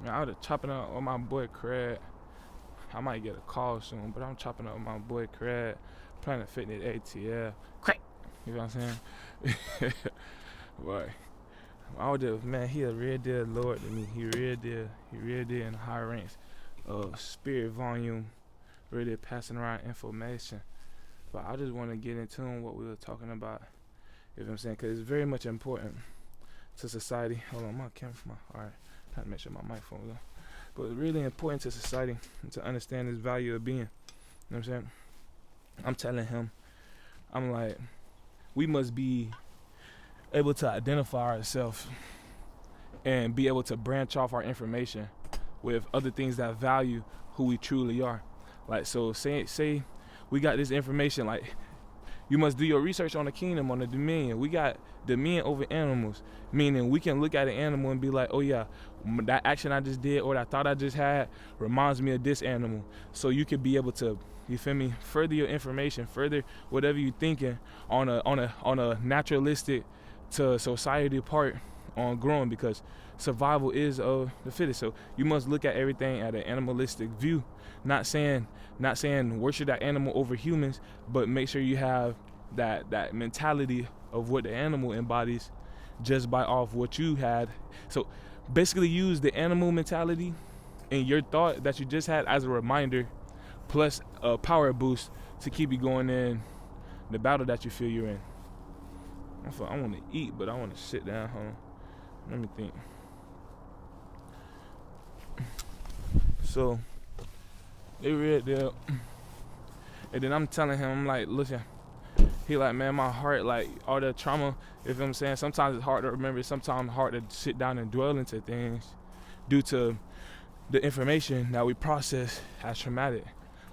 Man, I was chopping up with my boy Craig. I might get a call soon, but I'm chopping up with my boy Craig, Planet Fitness ATL. Craig! You know what I'm saying? Boy. I was just, man, he a real deal Lord to me. He real deal in the high ranks of spirit volume, really passing around information. But I just want to get into what we were talking about. You know what I'm saying? Because it's very much important to society. Hold on, my camera. Alright, trying to make sure my microphone's on. But it's really important to society to understand this value of being. You know what I'm saying? I'm telling him, I'm like, we must be able to identify ourselves and be able to branch off our information with other things that value who we truly are. Like, so say we got this information, like, you must do your research on the kingdom, on the dominion. We got dominion over animals, meaning we can look at an animal and be like, oh yeah, that action I just did or that thought I just had reminds me of this animal. So you could be able to, you feel me, further your information, further whatever you're thinking on a naturalistic to society part on growing, because survival is of the fittest. So you must look at everything at an animalistic view. Not saying worship that animal over humans, but make sure you have that mentality of what the animal embodies just by off what you had. So basically use the animal mentality in your thought that you just had as a reminder, plus a power boost to keep you going in the battle that you feel you're in. I want to eat, but I want to sit down. Hold on. Let me think. So they read there, and then I'm telling him, I'm like, listen. He like, man, my heart, like all the trauma. If I'm saying, sometimes it's hard to remember. Sometimes hard to sit down and dwell into things due to the information that we process as traumatic,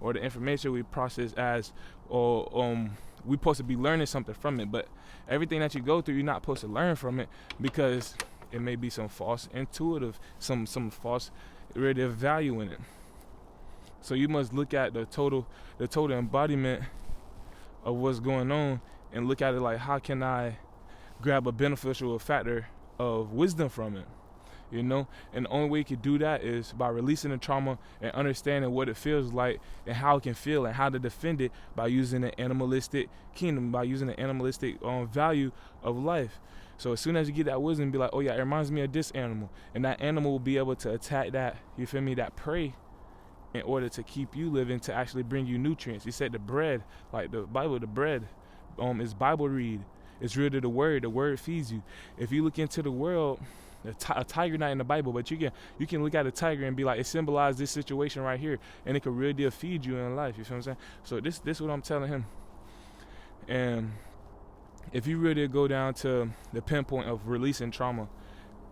or the information we process as, or we supposed to be learning something from it. But everything that you go through, you're not supposed to learn from it, because it may be some false intuitive, some false relative value in it. So you must look at the total embodiment of what's going on and look at it like, how can I grab a beneficial factor of wisdom from it? You know, and the only way you can do that is by releasing the trauma and understanding what it feels like and how it can feel and how to defend it by using the animalistic kingdom, by using the animalistic value of life. So as soon as you get that wisdom, be like, oh yeah, it reminds me of this animal, and that animal will be able to attack that, you feel me, that prey, in order to keep you living, to actually bring you nutrients. He said the bread, like the Bible, the bread is Bible read. It's really the word feeds you. If you look into the world, a tiger not in the Bible, but you can look at a tiger and be like, it symbolizes this situation right here, and it could really deal feed you in life. You feel what I'm saying? So this is what I'm telling him. And if you really go down to the pinpoint of releasing trauma,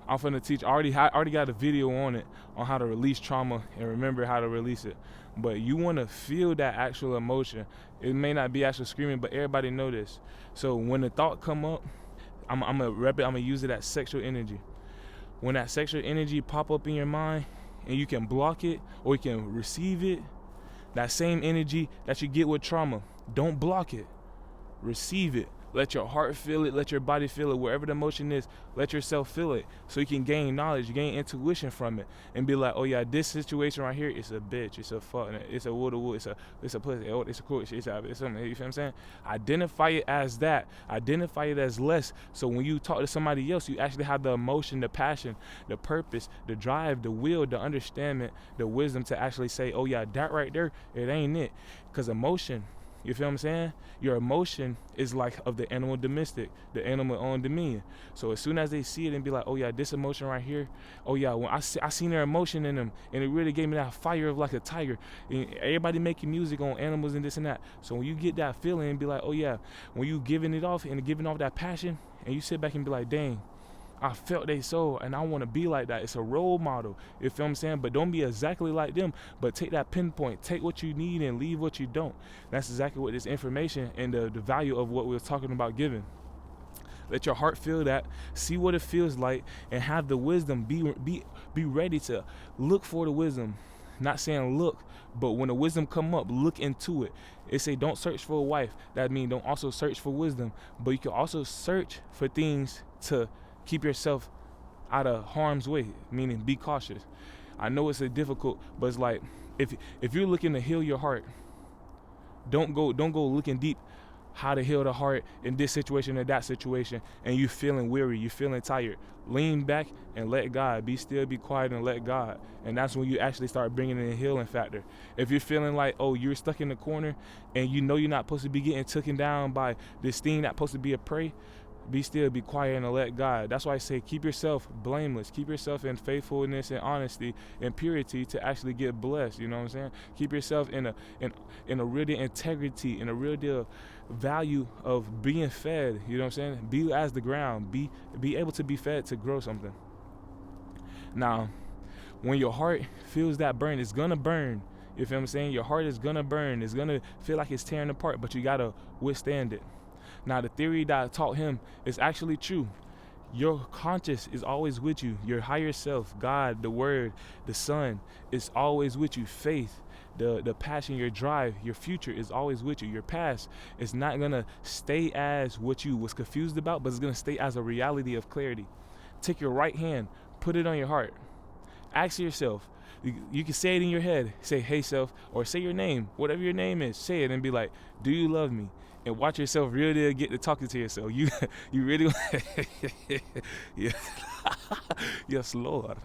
I'm finna teach. I already got a video on it, on how to release trauma and remember how to release it. But you want to feel that actual emotion. It may not be actual screaming, but everybody know this. So when the thought come up, I'm gonna use it as sexual energy. When that sexual energy pop up in your mind, and you can block it or you can receive it, that same energy that you get with trauma, don't block it. Receive it. Let your heart feel it, let your body feel it, wherever the emotion is, let yourself feel it, so you can gain knowledge, gain intuition from it, and be like, oh yeah, this situation right here, it's a bitch, it's a fuck, it's a woo, it's a pussy, it's a cool shit, it's something, you feel what I'm saying? Identify it as that, identify it as less, so when you talk to somebody else, you actually have the emotion, the passion, the purpose, the drive, the will, the understanding, the wisdom to actually say, oh yeah, that right there, it ain't it, because emotion, you feel what I'm saying? Your emotion is like of the animal domestic, the animal on dominion. So as soon as they see it and be like, oh yeah, this emotion right here, oh yeah, when I seen their emotion in them, and it really gave me that fire of like a tiger. And everybody making music on animals and this and that. So when you get that feeling and be like, oh yeah, when you giving it off and giving off that passion, and you sit back and be like, dang, I felt they soul and I want to be like that. It's a role model. You feel what I'm saying? But don't be exactly like them. But take that pinpoint. Take what you need and leave what you don't. That's exactly what this information and the value of what we were talking about giving. Let your heart feel that. See what it feels like and have the wisdom. Be ready to look for the wisdom. Not saying look, but when the wisdom come up, look into it. It say don't search for a wife. That means don't also search for wisdom. But you can also search for things to keep yourself out of harm's way, meaning be cautious. I know it's a difficult, but it's like if you're looking to heal your heart, don't go looking deep how to heal the heart in this situation or that situation, and you feeling weary, you feeling tired. Lean back and let God. Be still, be quiet, and let God. And that's when you actually start bringing in a healing factor. If you're feeling like, oh, you're stuck in the corner and you know you're not supposed to be getting taken down by this thing that's supposed to be a prey, be still, be quiet, and let God. That's why I say keep yourself blameless. Keep yourself in faithfulness and honesty and purity to actually get blessed. You know what I'm saying? Keep yourself in a real deal integrity, in a real deal value of being fed. You know what I'm saying? Be as the ground. Be able to be fed to grow something. Now, when your heart feels that burn, it's gonna burn. You feel what I'm saying? Your heart is gonna burn. It's gonna feel like it's tearing apart, but you gotta withstand it. Now, the theory that I taught him is actually true. Your conscience is always with you. Your higher self, God, the Word, the Son, is always with you. Faith, the passion, your drive, your future is always with you. Your past is not going to stay as what you was confused about, but it's going to stay as a reality of clarity. Take your right hand, put it on your heart. Ask yourself, you can say it in your head. Say, hey, self, or say your name, whatever your name is. Say it and be like, do you love me? And watch yourself really get to talking to yourself. You really, yeah. Yes, Lord.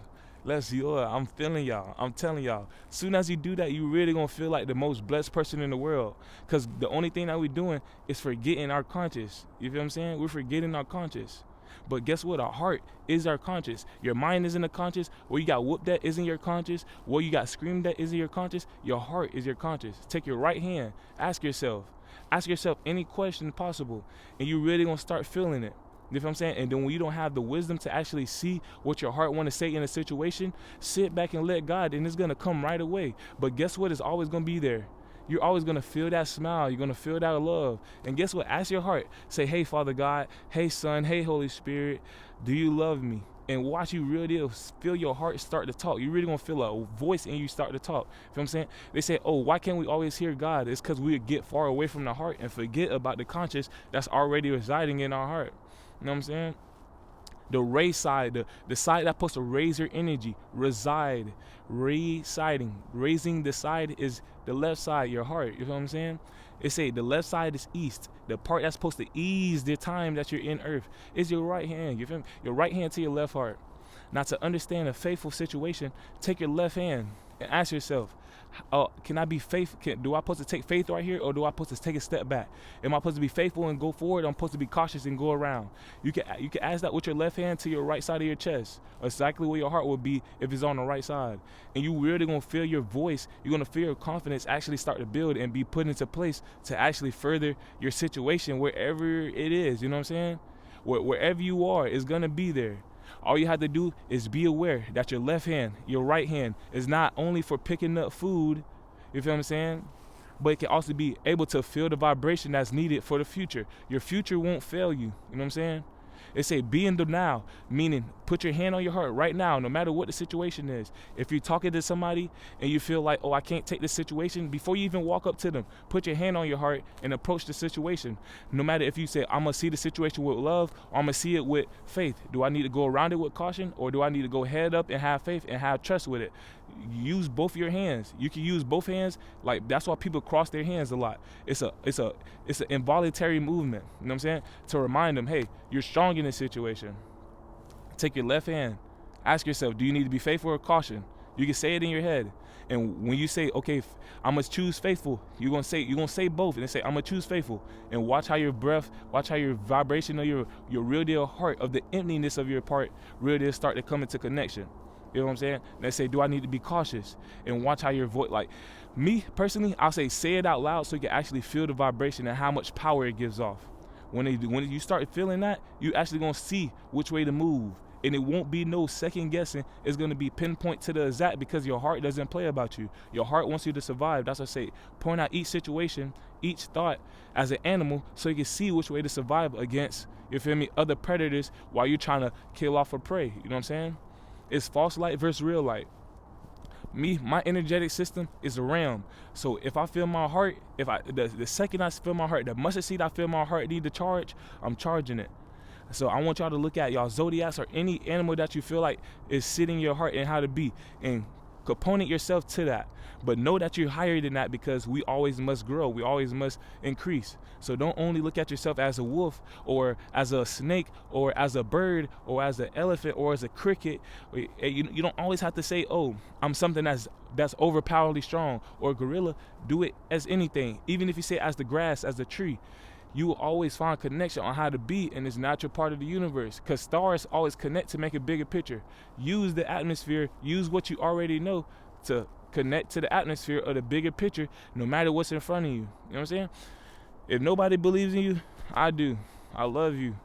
I'm feeling y'all. I'm telling y'all. Soon as you do that, you really gonna feel like the most blessed person in the world. Cause the only thing that we're doing is forgetting our conscience. You feel what I'm saying? We're forgetting our conscience. But guess what? Our heart is our conscience. Your mind isn't a conscience. Where you got whooped at isn't your conscience. Where you got screamed at isn't your conscience. Your heart is your conscience. Take your right hand. Ask yourself any question possible, and you really gonna start feeling it. You know what I'm saying? And then when you don't have the wisdom to actually see what your heart want to say in a situation, sit back and let God, and it's gonna come right away. But guess what? It's always gonna be there. You're always gonna feel that smile. You're gonna feel that love. And guess what? Ask your heart. Say, hey, Father God. Hey, Son. Hey, Holy Spirit. Do you love me? And watch you really feel your heart start to talk. You're really going to feel a voice in you start to talk. You know what I'm saying? They say, oh, why can't we always hear God? It's because we get far away from the heart and forget about the conscience that's already residing in our heart. You know what I'm saying? The raise side, the side that's supposed to raise your energy, residing. Raising the side is the left side, your heart. You know what I'm saying? It say the left side is east. The part that's supposed to ease the time that you're in earth is your right hand. You feel me? Your right hand to your left heart. Now, to understand a faithful situation, take your left hand and ask yourself, can I be faithful? Do I supposed to take faith right here, or do I supposed to take a step back? Am I supposed to be faithful and go forward? Or I'm supposed to be cautious and go around. You can ask that with your left hand to your right side of your chest, exactly where your heart will be if it's on the right side. And you really gonna feel your voice. You're gonna feel your confidence actually start to build and be put into place to actually further your situation wherever it is. You know what I'm saying? Wherever you are, it's gonna be there. All you have to do is be aware that your left hand, your right hand, is not only for picking up food, you feel what I'm saying? But it can also be able to feel the vibration that's needed for the future. Your future won't fail you, you know what I'm saying? It say be in the now, meaning put your hand on your heart right now, no matter what the situation is. If you're talking to somebody and you feel like, oh, I can't take this situation, before you even walk up to them, put your hand on your heart and approach the situation. No matter if you say, I'm going to see the situation with love, or I'm going to see it with faith. Do I need to go around it with caution, or do I need to go head up and have faith and have trust with it? Use both your hands. You can use both hands. Like, that's why people cross their hands a lot. It's an involuntary movement, you know what I'm saying? To remind them, hey, you're strong in this situation. Take your left hand. Ask yourself, do you need to be faithful or caution? You can say it in your head. And when you say, okay, I'm going to choose faithful, you're going to say both. And say, I'm going to choose faithful. And watch how your breath, watch how your vibration of your real deal heart, of the emptiness of your part, real deal start to come into connection. You know what I'm saying? They say, do I need to be cautious? And watch how your voice, like me personally, I'll say it out loud so you can actually feel the vibration and how much power it gives off. When you start feeling that, you actually going to see which way to move. And it won't be no second guessing. It's going to be pinpoint to the exact, because your heart doesn't play about you. Your heart wants you to survive. That's what I say. Point out each situation, each thought as an animal so you can see which way to survive against, you feel me, other predators while you're trying to kill off a prey. You know what I'm saying? It's false light versus real light. My energetic system is a realm. So if I feel my heart, the second I feel my heart, the mustard seed I feel my heart need to charge, I'm charging it. So I want y'all to look at y'all zodiacs or any animal that you feel like is sitting in your heart and how to be, and component yourself to that. But know that you're higher than that, because we always must grow. We always must increase. So don't only look at yourself as a wolf or as a snake or as a bird or as an elephant or as a cricket. You don't always have to say, oh, I'm something that's overpoweringly strong, or gorilla. Do it as anything. Even if you say it as the grass, as the tree, you will always find connection on how to be in this natural part of the universe, because stars always connect to make a bigger picture. Use the atmosphere, use what you already know to connect to the atmosphere of the bigger picture, no matter what's in front of you. You know what I'm saying? If nobody believes in you, I do. I love you.